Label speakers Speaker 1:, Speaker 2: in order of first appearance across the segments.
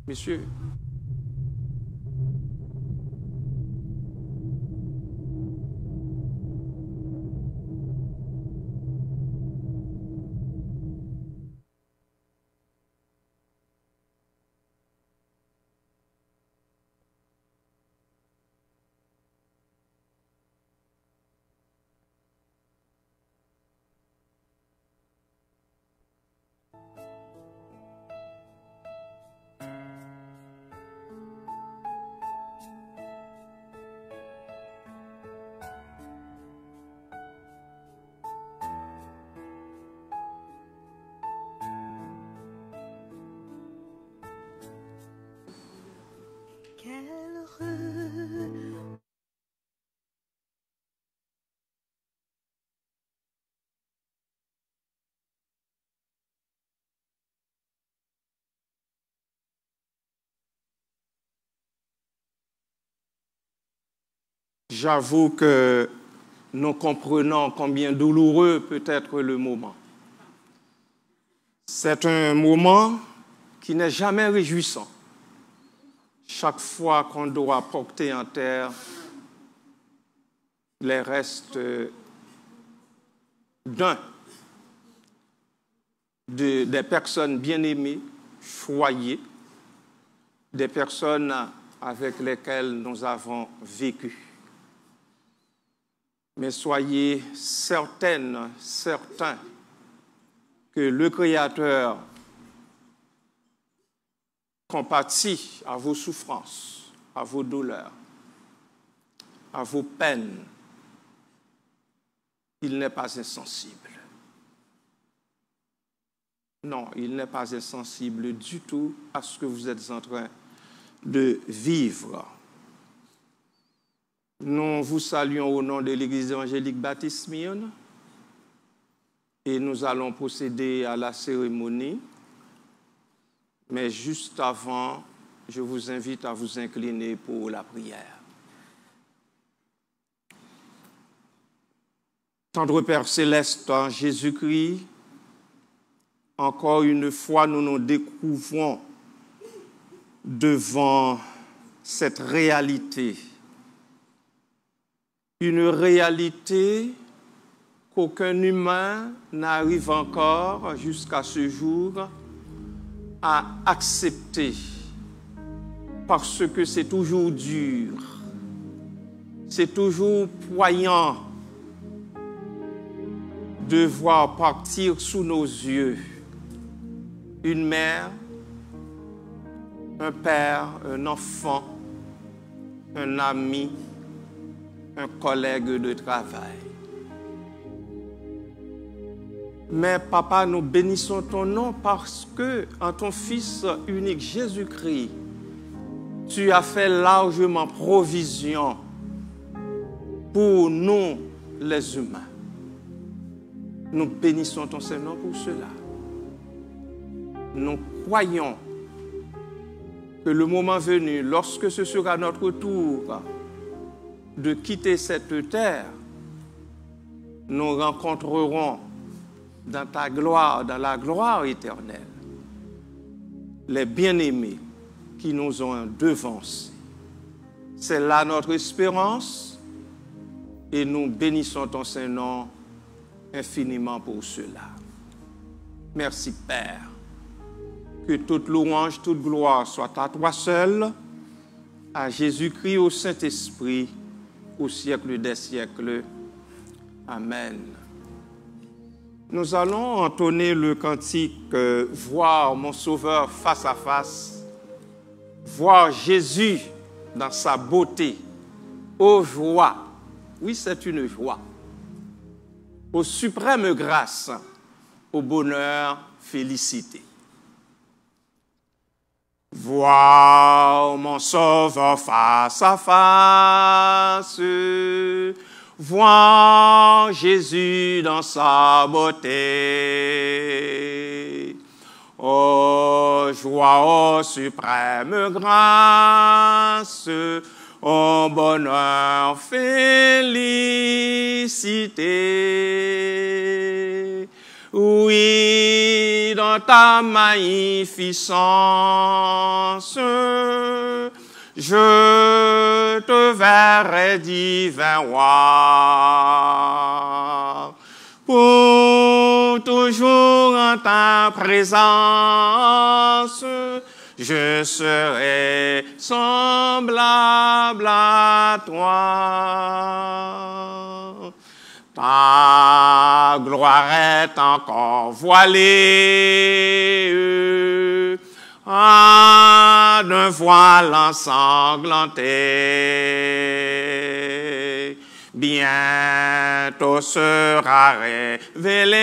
Speaker 1: Monsieur. J'avoue que nous comprenons combien douloureux peut être le moment. C'est un moment qui n'est jamais réjouissant. Chaque fois qu'on doit porter en terre les restes des personnes bien-aimées, choyées, des personnes avec lesquelles nous avons vécu. Mais soyez certaines, certains que le Créateur compatit à vos souffrances, à vos douleurs, à vos peines. Il n'est pas insensible. Non, il n'est pas insensible du tout à ce que vous êtes en train de vivre. Nous vous saluons au nom de l'Église évangélique Baptiste Mion et nous allons procéder à la cérémonie. Mais juste avant, je vous invite à vous incliner pour la prière. Tendre Père céleste, en Jésus-Christ, encore une fois, nous nous découvrons devant cette réalité. Une réalité qu'aucun humain n'arrive encore jusqu'à ce jour à accepter parce que c'est toujours dur, c'est toujours poignant de voir partir sous nos yeux une mère, un père, un enfant, un ami, un collègue de travail. Mais papa, nous bénissons ton nom parce que en ton Fils unique Jésus-Christ, tu as fait largement provision pour nous les humains. Nous bénissons ton Seigneur pour cela. Nous croyons que le moment venu, lorsque ce sera notre tour de quitter cette terre, nous rencontrerons dans ta gloire, dans la gloire éternelle, les bien-aimés qui nous ont devancés. C'est là notre espérance et nous bénissons ton Saint-Nom infiniment pour cela. Merci Père. Que toute louange, toute gloire soit à toi seul, à Jésus-Christ, au Saint-Esprit, au siècle des siècles. Amen. Nous allons entonner le cantique « Voir mon Sauveur face à face », voir Jésus dans sa beauté, aux joies. Oui, c'est une joie. Aux suprêmes grâces, au bonheur, félicité. Voir mon Sauveur face à face, voir Jésus dans sa beauté. Oh, joie, oh, suprême grâce, oh, bonheur, félicité. Oui, dans dans ta magnificence, je te verrai, divin roi, pour toujours en ta présence, je serai semblable à toi. Ta gloire est encore voilée d'un voile ensanglanté. Bientôt sera révélé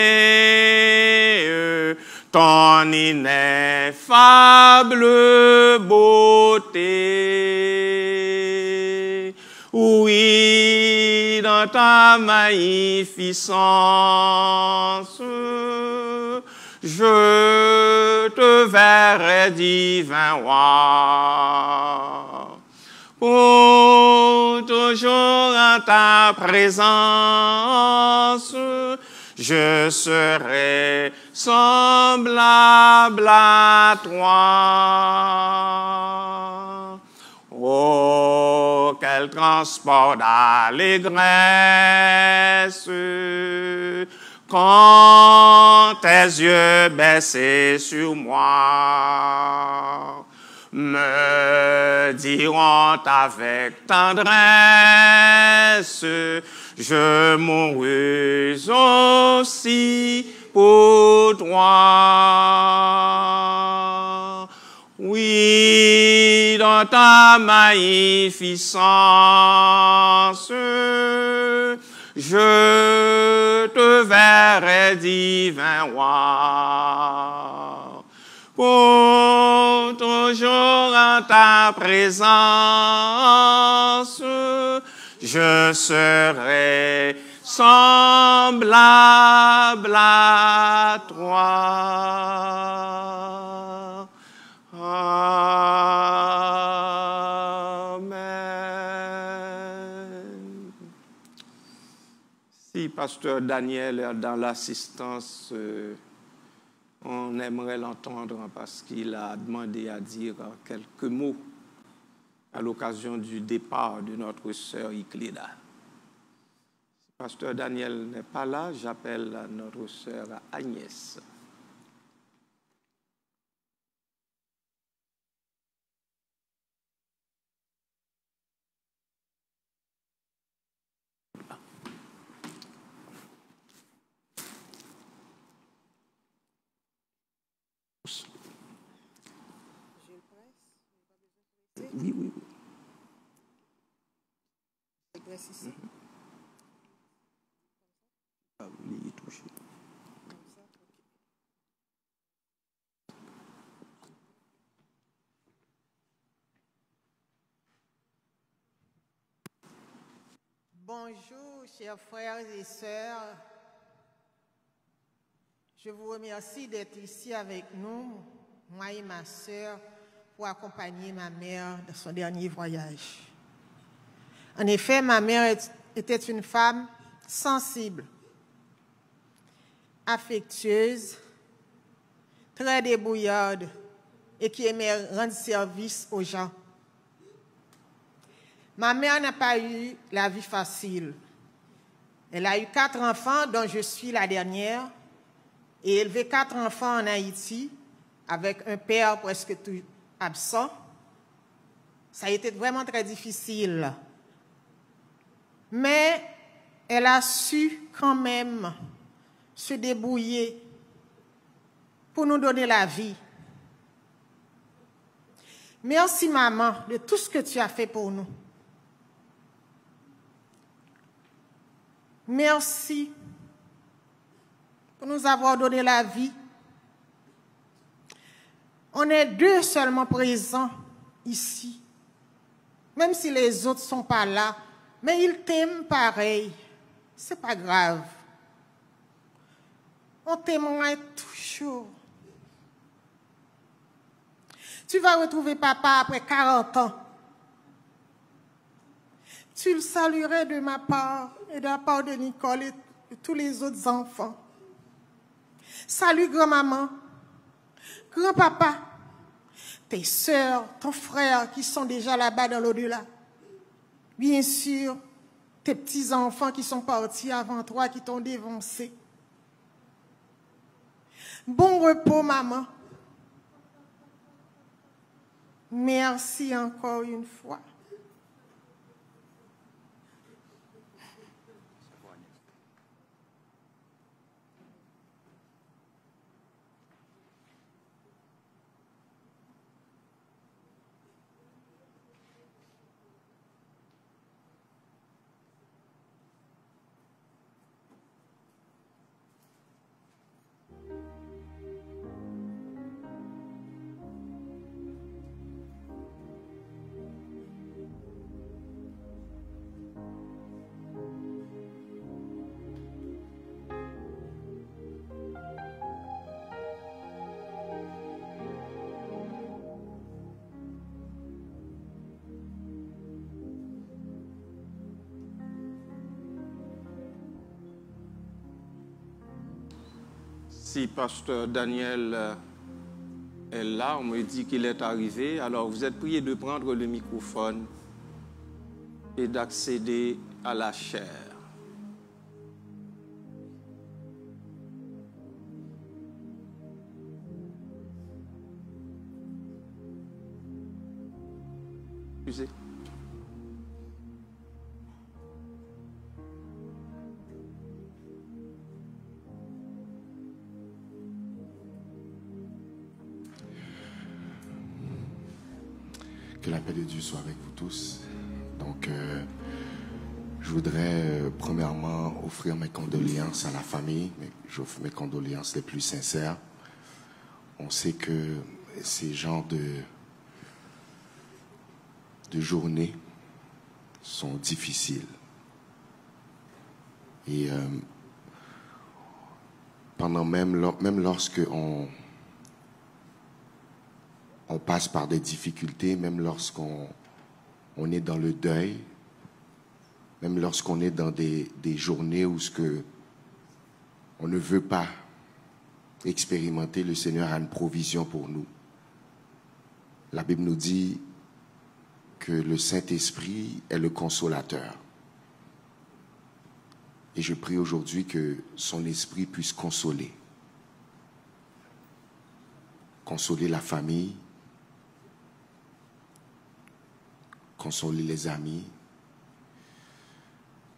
Speaker 1: ton ineffable beauté. Oui, dans ta magnificence, je te verrai, divin roi. Pour toujours en ta présence, je serai semblable à toi. Oh, quel transport d'allégresse quand tes yeux baissés sur moi me diront avec tendresse, je mourrai aussi pour toi. Oui, dans ta magnificence, je te verrai, divin roi. Pour toujours en ta présence, je serai semblable à toi. Amen. Si Pasteur Daniel est dans l'assistance, on aimerait l'entendre parce qu'il a demandé à dire quelques mots à l'occasion du départ de notre sœur Icléda. Si Pasteur Daniel n'est pas là, j'appelle notre sœur Agnès. Oui, oui, oui. Ah, oui, il est touché.
Speaker 2: Bonjour, chers frères et sœurs. Je vous remercie d'être ici avec nous, moi et ma sœur, pour accompagner ma mère dans son dernier voyage. En effet, ma mère était une femme sensible, affectueuse, très débrouillarde et qui aimait rendre service aux gens. Ma mère n'a pas eu la vie facile. Elle a eu 4 enfants, dont je suis la dernière, et élevé 4 enfants en Haïti avec un père presque tout absent. Ça a été vraiment très difficile. Mais elle a su quand même se débrouiller pour nous donner la vie. Merci maman de tout ce que tu as fait pour nous. Merci pour nous avoir donné la vie. On est 2 seulement présents ici, même si les autres ne sont pas là, mais ils t'aiment pareil. Ce n'est pas grave. On t'aimerait toujours. Tu vas retrouver papa après 40 ans. Tu le saluerais de ma part et de la part de Nicole et de tous les autres enfants. Salut grand-maman Grand-papa, tes sœurs, ton frère qui sont déjà là-bas dans l'au-delà. Bien sûr, tes petits-enfants qui sont partis avant toi, qui t'ont dévancé. Bon repos, maman. Merci encore une fois.
Speaker 1: Si pasteur Daniel est là, on me dit qu'il est arrivé, alors vous êtes priés de prendre le microphone et d'accéder à la chair. Excusez.
Speaker 3: Que la paix de Dieu soit avec vous tous. Donc, je voudrais premièrement offrir mes condoléances à la famille. J'offre mes condoléances les plus sincères. On sait que ces genres de journées sont difficiles. Et même lorsque on passe par des difficultés, même lorsqu'on est dans le deuil, même lorsqu'on est dans des journées où on ne veut pas expérimenter, le Seigneur a une provision pour nous. La Bible nous dit que le Saint-Esprit est le consolateur. Et je prie aujourd'hui que son esprit puisse consoler la famille, consoler les amis.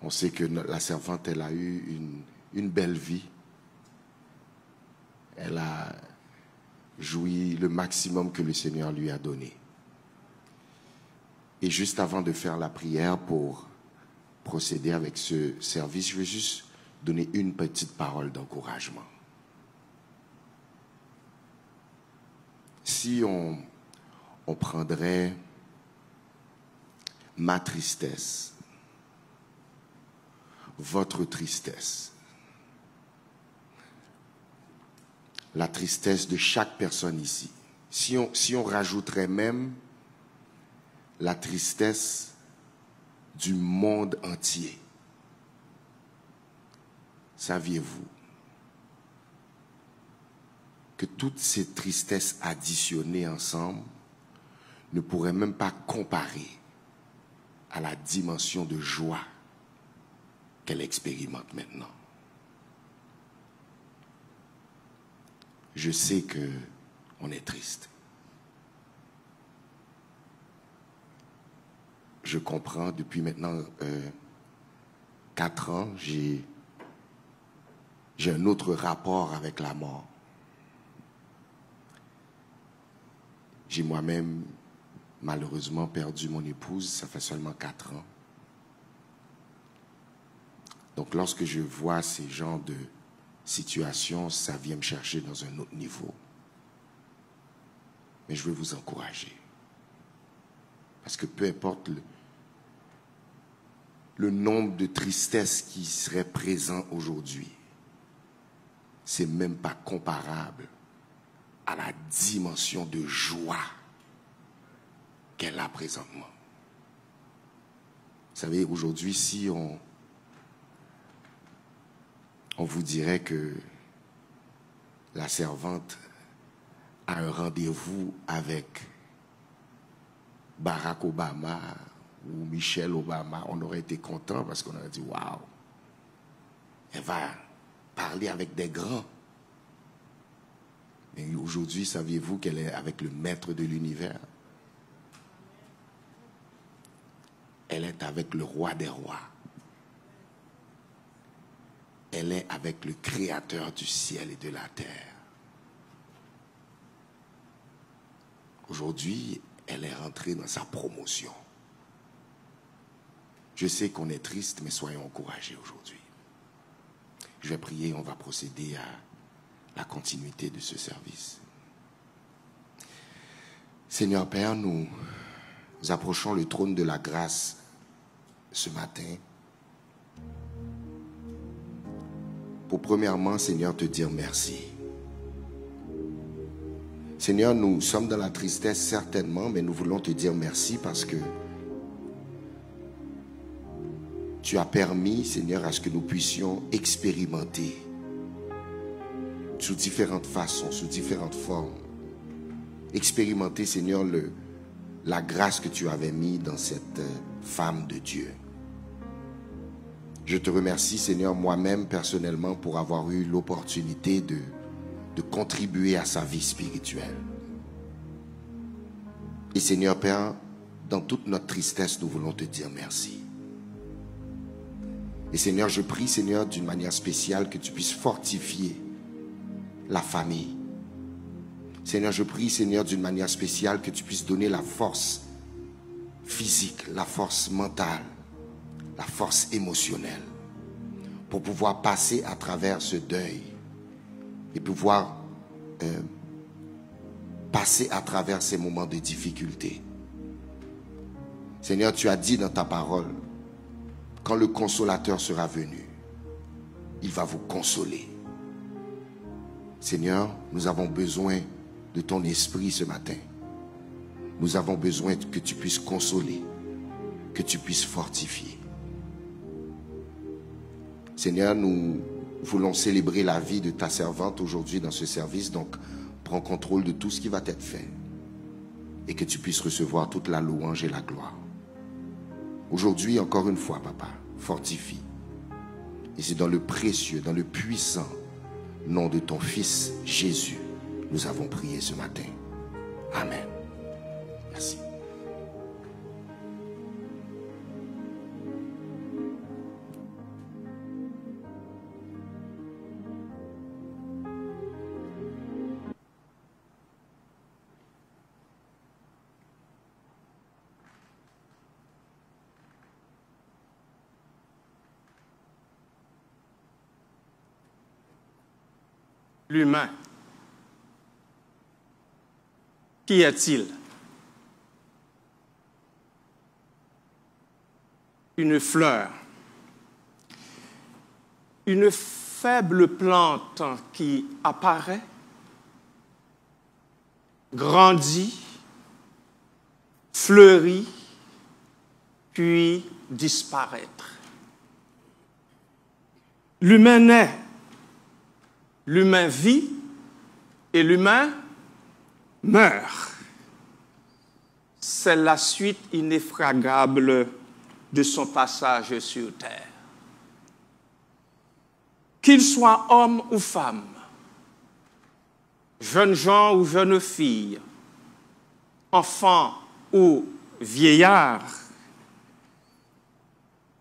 Speaker 3: On sait que la servante, elle a eu une belle vie. Elle a joui le maximum que le Seigneur lui a donné. Et juste avant de faire la prière pour procéder avec ce service, je veux juste donner une petite parole d'encouragement. Si on prendrait ma tristesse, votre tristesse, la tristesse de chaque personne ici, si on rajouterait même la tristesse du monde entier, saviez-vous que toutes ces tristesses additionnées ensemble ne pourraient même pas comparer à la dimension de joie qu'elle expérimente maintenant? Je sais qu'on est triste. Je comprends, depuis maintenant 4 ans, j'ai un autre rapport avec la mort. J'ai moi-même malheureusement perdu mon épouse, ça fait seulement 4 ans. Donc lorsque je vois ces genres de situations, ça vient me chercher dans un autre niveau. Mais je veux vous encourager. Parce que peu importe le nombre de tristesses qui seraient présents aujourd'hui, c'est même pas comparable à la dimension de joie qu'elle a présentement. Vous savez, aujourd'hui, si on vous dirait que la servante à un rendez-vous avec Barack Obama ou Michelle Obama, on aurait été content parce qu'on aurait dit waouh, elle va parler avec des grands. Mais aujourd'hui, saviez-vous qu'elle est avec le maître de l'univers? Elle est avec le roi des rois. Elle est avec le créateur du ciel et de la terre. Aujourd'hui, elle est rentrée dans sa promotion. Je sais qu'on est triste, mais soyons encouragés aujourd'hui. Je vais prier, on va procéder à la continuité de ce service. Seigneur Père, nous approchons le trône de la grâce ce matin pour premièrement, Seigneur, te dire merci. Seigneur, nous sommes dans la tristesse certainement, mais nous voulons te dire merci parce que tu as permis, Seigneur, à ce que nous puissions expérimenter sous différentes façons, sous différentes formes. Expérimenter, Seigneur, la grâce que tu avais mise dans cette femme de Dieu. Je te remercie, Seigneur, moi-même personnellement pour avoir eu l'opportunité de contribuer à sa vie spirituelle. Et Seigneur Père, dans toute notre tristesse, nous voulons te dire merci. Et Seigneur, je prie, Seigneur, d'une manière spéciale que tu puisses fortifier la famille. Seigneur, je prie, Seigneur, d'une manière spéciale que tu puisses donner la force physique, la force mentale, la force émotionnelle pour pouvoir passer à travers ce deuil et pouvoir passer à travers ces moments de difficulté. Seigneur, tu as dit dans ta parole, quand le consolateur sera venu, il va vous consoler. Seigneur, nous avons besoin de ton esprit ce matin. Nous avons besoin que tu puisses consoler, que tu puisses fortifier. Seigneur, nous voulons célébrer la vie de ta servante aujourd'hui dans ce service, donc prends contrôle de tout ce qui va être fait et que tu puisses recevoir toute la louange et la gloire. Aujourd'hui, encore une fois, Papa, fortifie. Et c'est dans le précieux, dans le puissant nom de ton Fils Jésus, nous avons prié ce matin. Amen. Merci.
Speaker 1: L'humain, qui est-il? Une fleur, une faible plante qui apparaît, grandit, fleurit, puis disparaître. L'humain naît, l'humain vit et l'humain meurt. C'est la suite ineffragable de son passage sur terre. Qu'il soit homme ou femme, jeunes gens ou jeunes filles, enfants ou vieillards,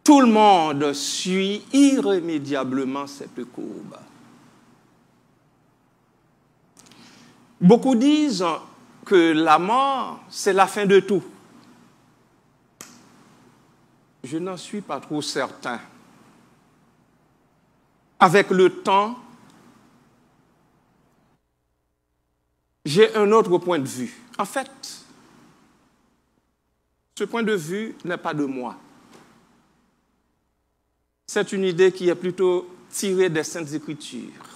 Speaker 1: tout le monde suit irrémédiablement cette courbe. Beaucoup disent que la mort, c'est la fin de tout. Je n'en suis pas trop certain. Avec le temps, j'ai un autre point de vue. En fait, ce point de vue n'est pas de moi. C'est une idée qui est plutôt tirée des Saintes Écritures,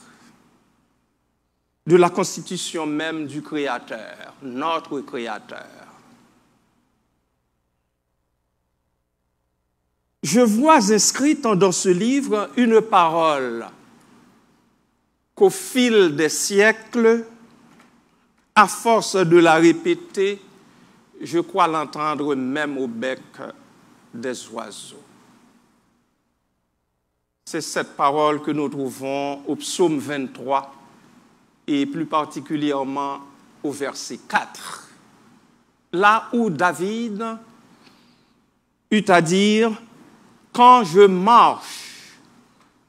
Speaker 1: de la constitution même du Créateur, notre Créateur. Je vois inscrite dans ce livre une parole qu'au fil des siècles, À force de la répéter, je crois l'entendre même au bec des oiseaux. C'est cette parole que nous trouvons au psaume 23 et plus particulièrement au verset 4. Là où David eut à dire « Quand je marche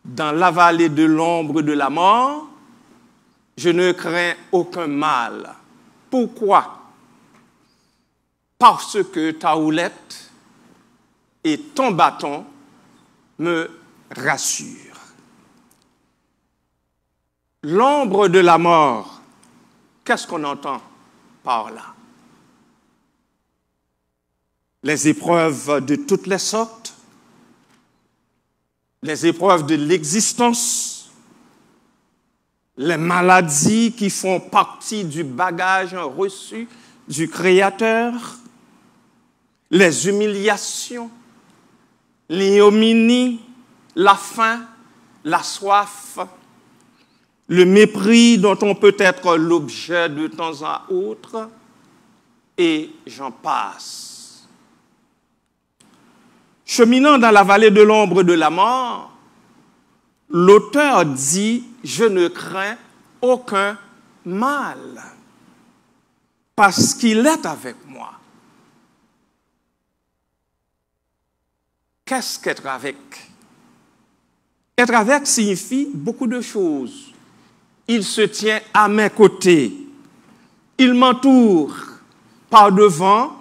Speaker 1: dans la vallée de l'ombre de la mort, je ne crains aucun mal. » Pourquoi? Parce que ta houlette et ton bâton me rassurent. L'ombre de la mort, qu'est-ce qu'on entend par là? Les épreuves de toutes les sortes, les épreuves de l'existence, les maladies qui font partie du bagage reçu du Créateur, les humiliations, l'ignominie, la faim, la soif, le mépris dont on peut être l'objet de temps à autre, et j'en passe. Cheminant dans la vallée de l'ombre de la mort, l'auteur dit « Je ne crains aucun mal, parce qu'il est avec moi. » Qu'est-ce qu'être avec? Être avec signifie beaucoup de choses. Il se tient à mes côtés. Il m'entoure par devant,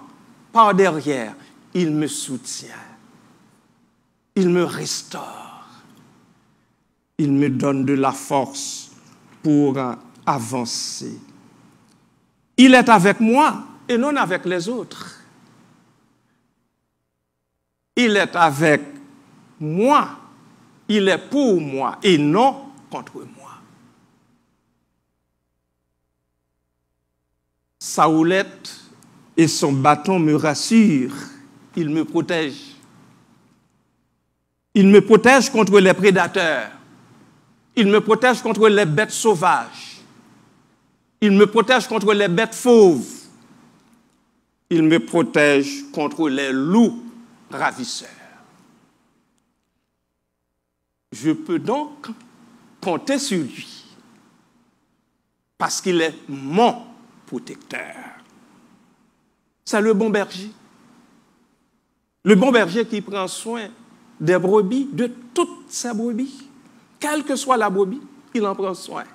Speaker 1: par derrière. Il me soutient. Il me restaure. Il me donne de la force pour avancer. Il est avec moi et non avec les autres. Il est avec moi, il est pour moi et non contre moi. Sa houlette et son bâton me rassurent, il me protège. Il me protège contre les prédateurs. Il me protège contre les bêtes sauvages. Il me protège contre les bêtes fauves. Il me protège contre les loups ravisseur. Je peux donc compter sur lui parce qu'il est mon protecteur. C'est le bon berger. Le bon berger qui prend soin des brebis, de toutes ses brebis. Quelle que soit la brebis, il en prend soin.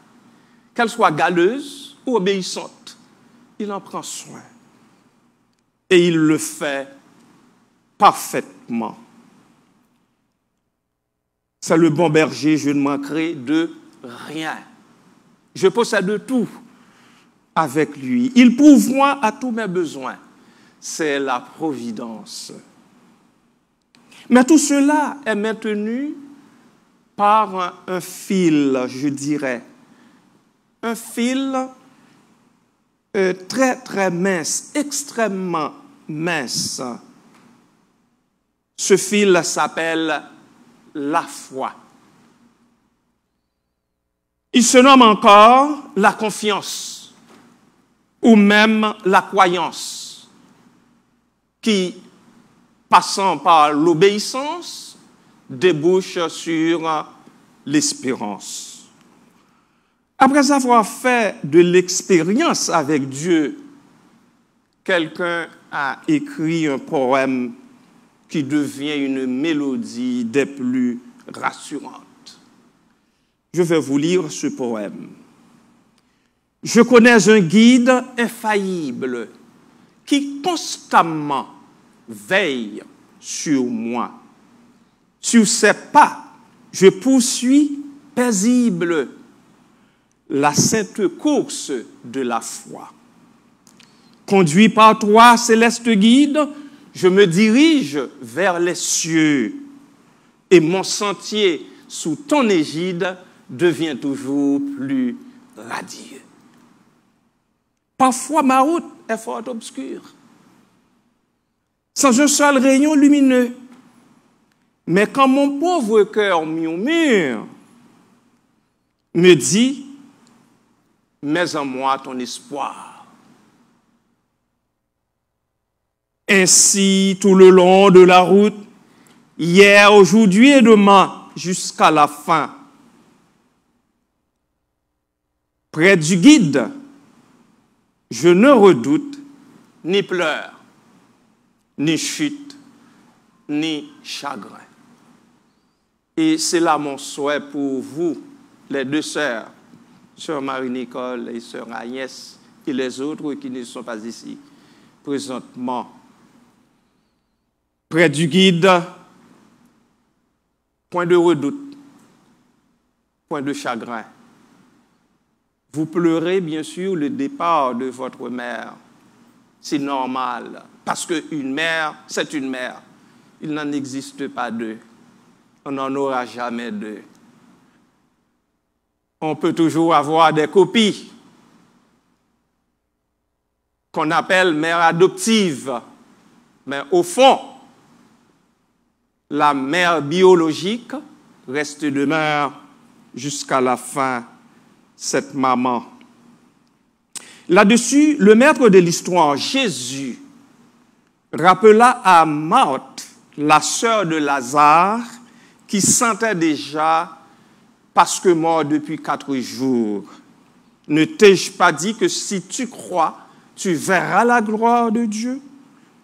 Speaker 1: Qu'elle soit galeuse ou obéissante, il en prend soin. Et il le fait parfaitement. C'est le bon berger, je ne manquerai de rien. Je possède tout avec lui. Il pourvoit à tous mes besoins. C'est la providence. Mais tout cela est maintenu par un fil, je dirais. Un fil très, très mince, extrêmement mince. Ce fil s'appelle la foi. Il se nomme encore la confiance ou même la croyance qui, passant par l'obéissance, débouche sur l'espérance. Après avoir fait de l'expérience avec Dieu, quelqu'un a écrit un poème qui devient une mélodie des plus rassurantes. Je vais vous lire ce poème. Je connais un guide infaillible qui constamment veille sur moi. Sur ses pas, je poursuis paisible la sainte course de la foi. Conduit par toi, céleste guide, je me dirige vers les cieux et mon sentier sous ton égide devient toujours plus radieux. Parfois, ma route est fort obscure, sans un seul rayon lumineux. Mais quand mon pauvre cœur murmure, me dit, mets en moi ton espoir. Ainsi, tout le long de la route, hier, aujourd'hui et demain, jusqu'à la fin. Près du guide, je ne redoute ni pleurs, ni chute, ni chagrin. Et c'est là mon souhait pour vous, les deux sœurs, sœur Marie-Nicole et sœur Agnès, et les autres qui ne sont pas ici présentement. Près du guide, point de redoute, point de chagrin. Vous pleurez, bien sûr, le départ de votre mère. C'est normal, parce qu'une mère, c'est une mère. Il n'en existe pas deux. On n'en aura jamais deux. On peut toujours avoir des copies qu'on appelle mère adoptive, mais au fond, la mère biologique reste demeure jusqu'à la fin, cette maman. Là-dessus, le maître de l'histoire, Jésus, rappela à Marthe, la sœur de Lazare, qui sentait déjà parce que mort depuis 4 jours. Ne t'ai-je pas dit que si tu crois, tu verras la gloire de Dieu?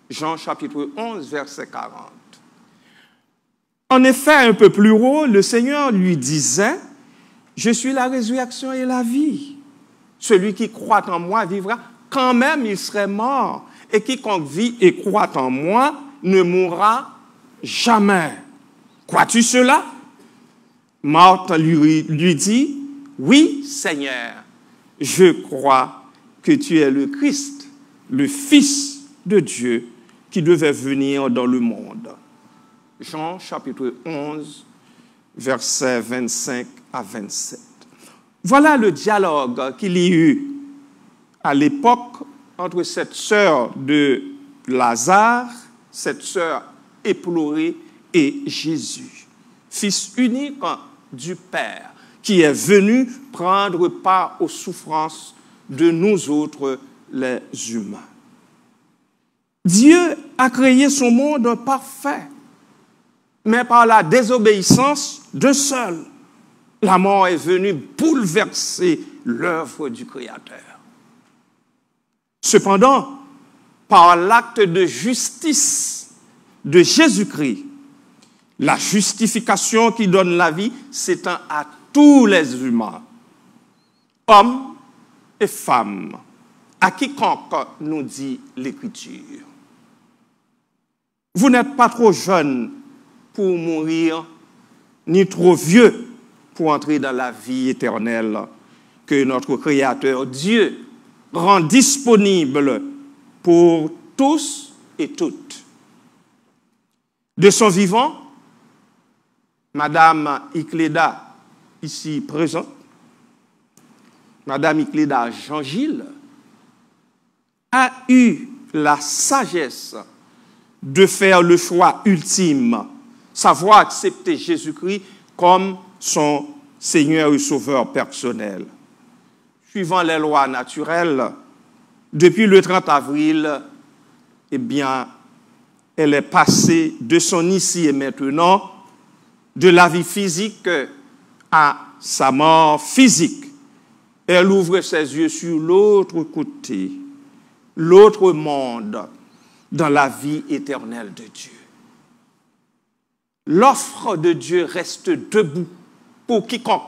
Speaker 1: Jean chapitre 11, verset 40. En effet, un peu plus haut, le Seigneur lui disait, « Je suis la résurrection et la vie. Celui qui croit en moi vivra, quand même il serait mort. Et quiconque vit et croit en moi ne mourra jamais. Crois-tu cela? » Marthe lui dit, « Oui, Seigneur, je crois que tu es le Christ, le Fils de Dieu, qui devait venir dans le monde. » Jean chapitre 11, versets 25 à 27. Voilà le dialogue qu'il y eut à l'époque entre cette sœur de Lazare, cette sœur éplorée, et Jésus, fils unique du Père, qui est venu prendre part aux souffrances de nous autres, les humains. Dieu a créé son monde parfait, mais par la désobéissance d'un seul, la mort est venue bouleverser l'œuvre du Créateur. Cependant, par l'acte de justice de Jésus-Christ, la justification qui donne la vie s'étend à tous les humains, hommes et femmes, à quiconque nous dit l'Écriture. Vous n'êtes pas trop jeune pour mourir, ni trop vieux pour entrer dans la vie éternelle que notre Créateur, Dieu, rend disponible pour tous et toutes. De son vivant, Madame Icléda, ici présente, Madame Icléda Jean-Gilles, a eu la sagesse de faire le choix ultime, savoir accepter Jésus-Christ comme son Seigneur et Sauveur personnel. Suivant les lois naturelles, depuis le 30 avril, eh bien, elle est passée de son ici et maintenant, de la vie physique à sa mort physique. Elle ouvre ses yeux sur l'autre côté, l'autre monde, dans la vie éternelle de Dieu. L'offre de Dieu reste debout pour quiconque,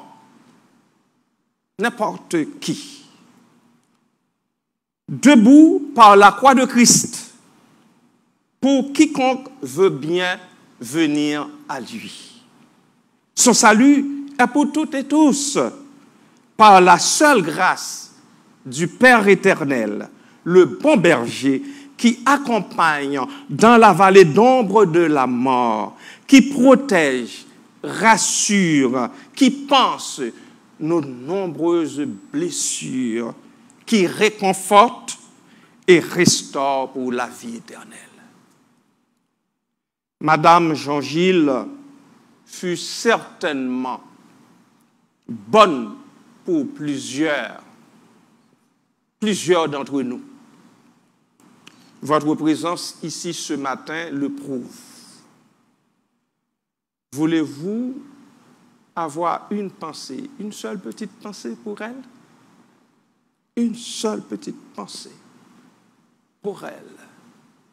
Speaker 1: n'importe qui. Debout par la croix de Christ, pour quiconque veut bien venir à lui. Son salut est pour toutes et tous, par la seule grâce du Père éternel, le bon berger qui accompagne dans la vallée d'ombre de la mort, qui protège, rassure, qui pense nos nombreuses blessures, qui réconforte et restaure pour la vie éternelle. Madame Jean-Gilles fut certainement bonne pour plusieurs d'entre nous. Votre présence ici ce matin le prouve. Voulez-vous avoir une pensée, une seule petite pensée pour elle? Une seule petite pensée pour elle,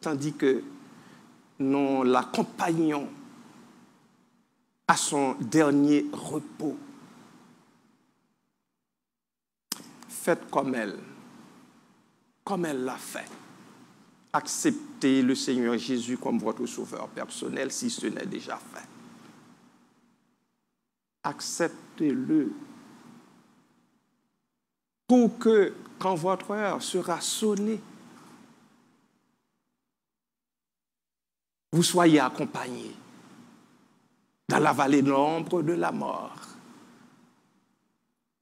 Speaker 1: tandis que nous l'accompagnons à son dernier repos. Faites comme elle l'a fait. Acceptez le Seigneur Jésus comme votre sauveur personnel si ce n'est déjà fait. Acceptez-le pour que, quand votre heure sera sonnée, vous soyez accompagnés dans la vallée de l'ombre de la mort.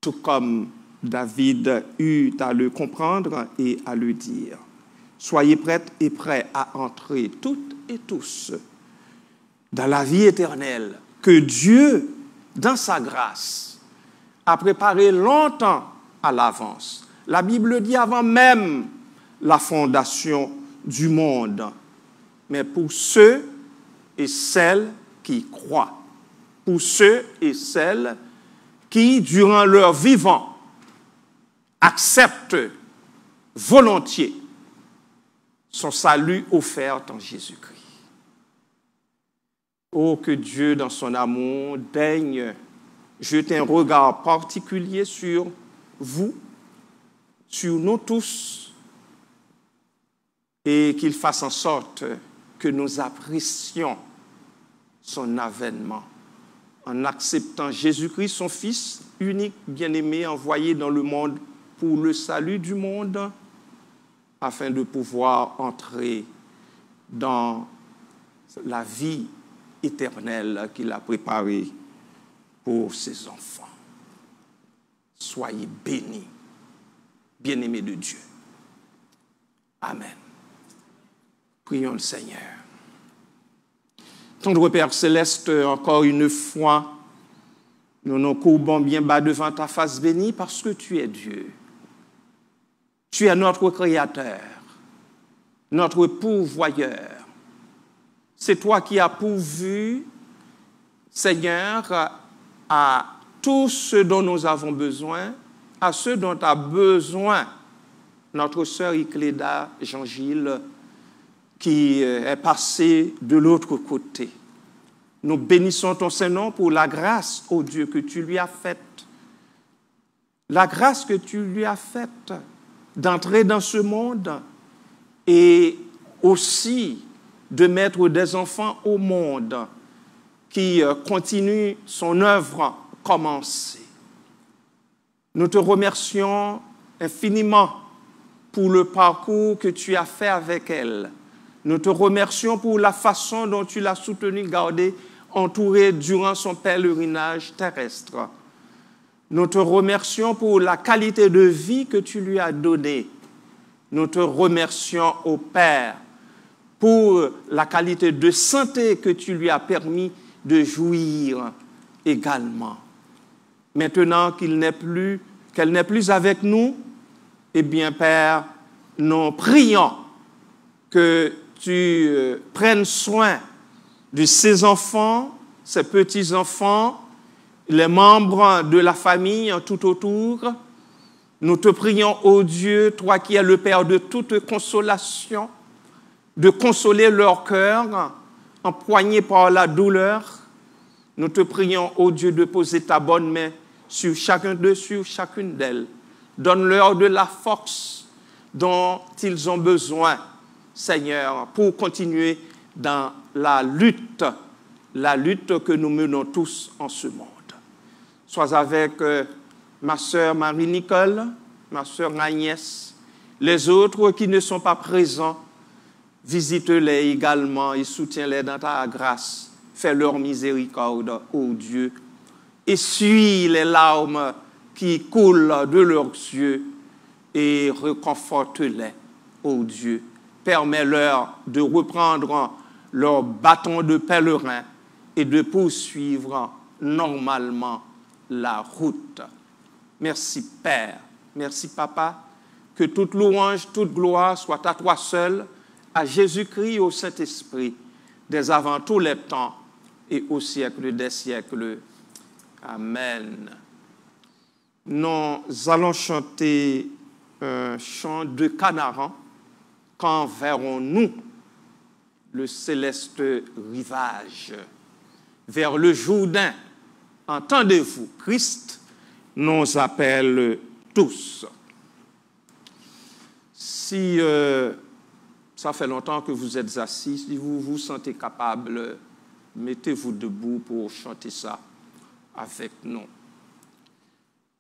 Speaker 1: Tout comme David eut à le comprendre et à le dire. Soyez prêtes et prêts à entrer toutes et tous dans la vie éternelle que Dieu, dans sa grâce, a préparé longtemps à l'avance. La Bible dit avant même la fondation du monde. Mais pour ceux et celles qui croient, pour ceux et celles qui, durant leur vivant, acceptent volontiers son salut offert en Jésus-Christ. Oh, que Dieu, dans son amour, daigne jeter un regard particulier sur vous, sur nous tous, et qu'il fasse en sorte que nous apprécions son avènement en acceptant Jésus-Christ, son Fils unique, bien-aimé, envoyé dans le monde pour le salut du monde, afin de pouvoir entrer dans la vie éternelle qu'il a préparée pour ses enfants. Soyez bénis, bien-aimés de Dieu. Amen. Prions le Seigneur. Tendre Père céleste, encore une fois, nous nous courbons bien bas devant ta face bénie parce que tu es Dieu. Tu es notre Créateur, notre pourvoyeur. C'est toi qui as pourvu, Seigneur, à tout ce dont nous avons besoin, à ce dont a besoin notre sœur Icléda Jean-Gilles, qui est passée de l'autre côté. Nous bénissons ton Saint-Nom pour la grâce, ô Dieu, que tu lui as faite. La grâce que tu lui as faite d'entrer dans ce monde et aussi de mettre des enfants au monde qui continuent son œuvre commencée. Nous te remercions infiniment pour le parcours que tu as fait avec elle. Nous te remercions pour la façon dont tu l'as soutenue, gardée, entourée durant son pèlerinage terrestre. Nous te remercions pour la qualité de vie que tu lui as donnée. Nous te remercions, ô Père, pour la qualité de santé que tu lui as permis de jouir également. Maintenant qu'elle n'est plus avec nous, eh bien, Père, nous prions que tu prennes soin de ses enfants, ses petits-enfants, les membres de la famille tout autour. Nous te prions, ô Dieu, toi qui es le Père de toute consolation, de consoler leur cœur, empoigné par la douleur. Nous te prions, ô Dieu, de poser ta bonne main sur chacun d'eux, sur chacune d'elles. Donne-leur de la force dont ils ont besoin, Seigneur, pour continuer dans la lutte que nous menons tous en ce monde. Sois avec ma sœur Marie-Nicole, ma sœur Agnès, les autres qui ne sont pas présents, visite-les également et soutiens-les dans ta grâce. Fais leur miséricorde, ô Dieu. Essuie les larmes qui coulent de leurs yeux et réconforte-les, ô Dieu. Permets-leur de reprendre leur bâton de pèlerin et de poursuivre normalement la route. Merci Père, merci Papa, que toute louange, toute gloire soit à toi seul, à Jésus-Christ, au Saint-Esprit, dès avant tous les temps et au siècle des siècles. Amen. Nous allons chanter un chant de Canaran. Quand verrons-nous le céleste rivage? Vers le Jourdain, entendez-vous, Christ nous appelle tous. Si ça fait longtemps que vous êtes assis, si vous vous sentez capable, mettez-vous debout pour chanter ça avec nous.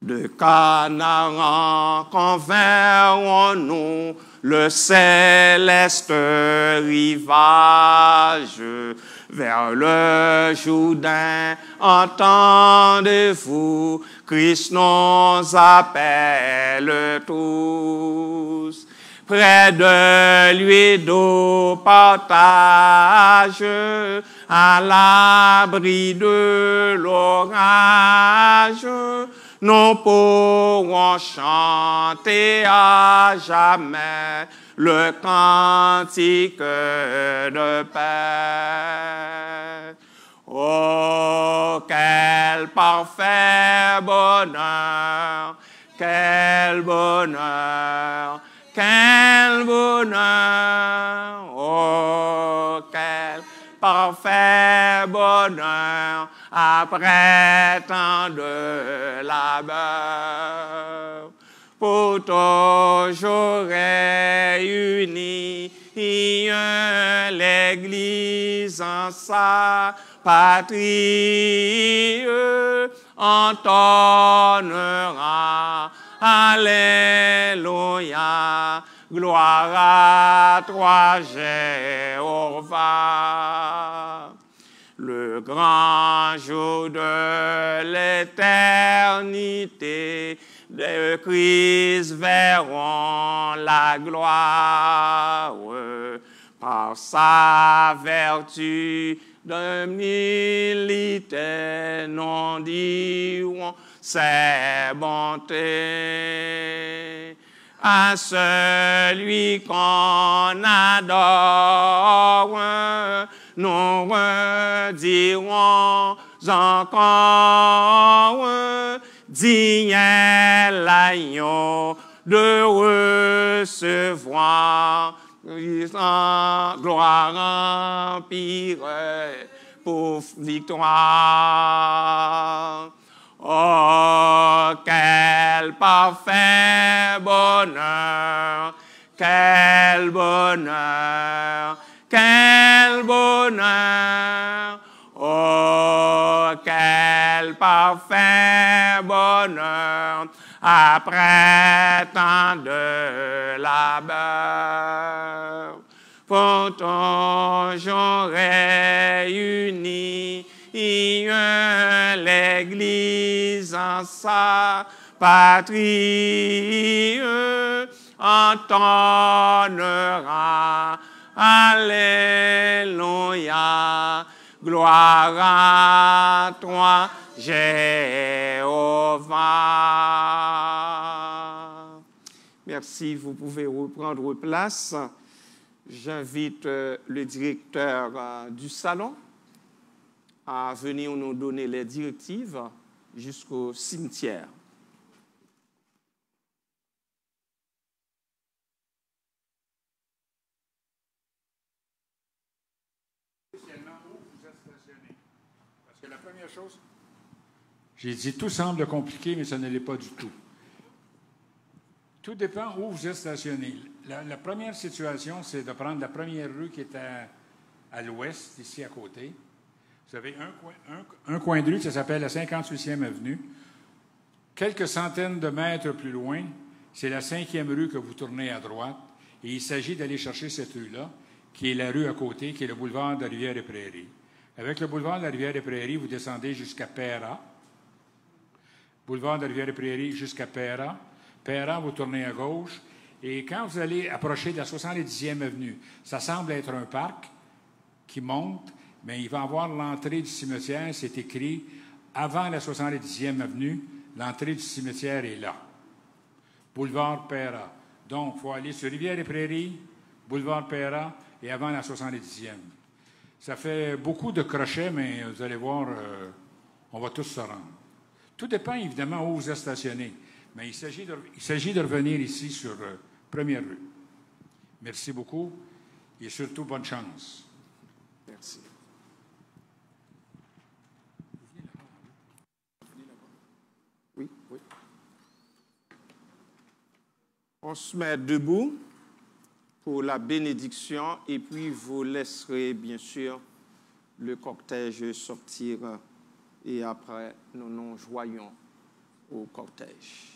Speaker 1: De Canaran, quand verrons-nous le céleste rivage? Vers le Jourdain, entendez-vous, Christ nous appelle tous. Près de lui d'eau partage, à l'abri de l'orage, nous pourrons chanter à jamais le cantique de paix. Oh, quel parfait bonheur, quel bonheur, quel bonheur, oh, quel parfait bonheur, après tant de labeur. Pour toujours réunis, l'Église en sa patrie entonnera Alléluia, gloire à toi, Jéhovah. Le grand jour de l'éternité, les Christ verront la gloire. Par sa vertu d'humilité, nous dirons ses bontés. À celui qu'on adore, nous redirons encore, digne est l'agneau de recevoir gloire empire pour victoire. Oh, quel parfait bonheur, quel bonheur, quel bonheur. Oh, quel parfait bonheur, après tant de labeur. Pour toujours réunis, l'Église en sa patrie entonnera Alléluia, gloire à toi, Jéhovah. Merci, vous pouvez reprendre place. J'invite le directeur du salon à venir nous donner les directives jusqu'au cimetière.
Speaker 4: Spécialement où vous êtes stationné. Parce que la première chose, j'ai dit tout semble compliqué, mais ça ne l'est pas du tout. Tout dépend où vous êtes stationné. La première situation, c'est de prendre la première rue qui est à l'ouest, ici à côté. Vous avez un coin de rue, ça s'appelle la 58e avenue. Quelques centaines de mètres plus loin, c'est la 5e rue que vous tournez à droite. Et il s'agit d'aller chercher cette rue-là, qui est la rue à côté, qui est le boulevard de la Rivière-des-Prairies. Avec le boulevard de la Rivière-des-Prairies, vous descendez jusqu'à Peyrat. Boulevard de la Rivière-des-Prairies jusqu'à Peyrat. Peyrat, vous tournez à gauche. Et quand vous allez approcher de la 70e avenue, ça semble être un parc qui monte, mais il va avoir l'entrée du cimetière, c'est écrit avant la 70e avenue, l'entrée du cimetière est là. Boulevard Peyrat. Donc, il faut aller sur Rivière-des-Prairies, boulevard Péra et avant la 70e. Ça fait beaucoup de crochets, mais vous allez voir, on va tous se rendre. Tout dépend évidemment où vous êtes stationné, mais il s'agit de revenir ici sur Première rue. Merci beaucoup et surtout bonne chance.
Speaker 1: Merci. Oui, oui. On se met debout pour la bénédiction et puis vous laisserez bien sûr le cortège sortir et après nous nous joignons au cortège.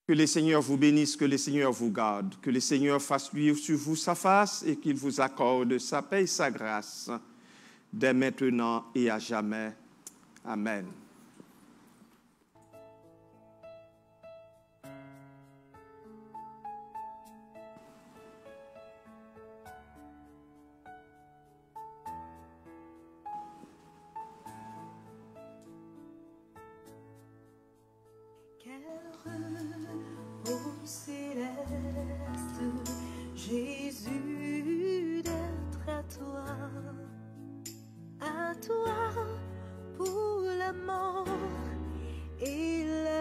Speaker 1: Que le Seigneur vous bénisse, que le Seigneur vous garde, que le Seigneur fasse luire sur vous sa face et qu'il vous accorde sa paix et sa grâce dès maintenant et à jamais. Amen.
Speaker 5: Céleste, Jésus, d'être à toi pour la mort et la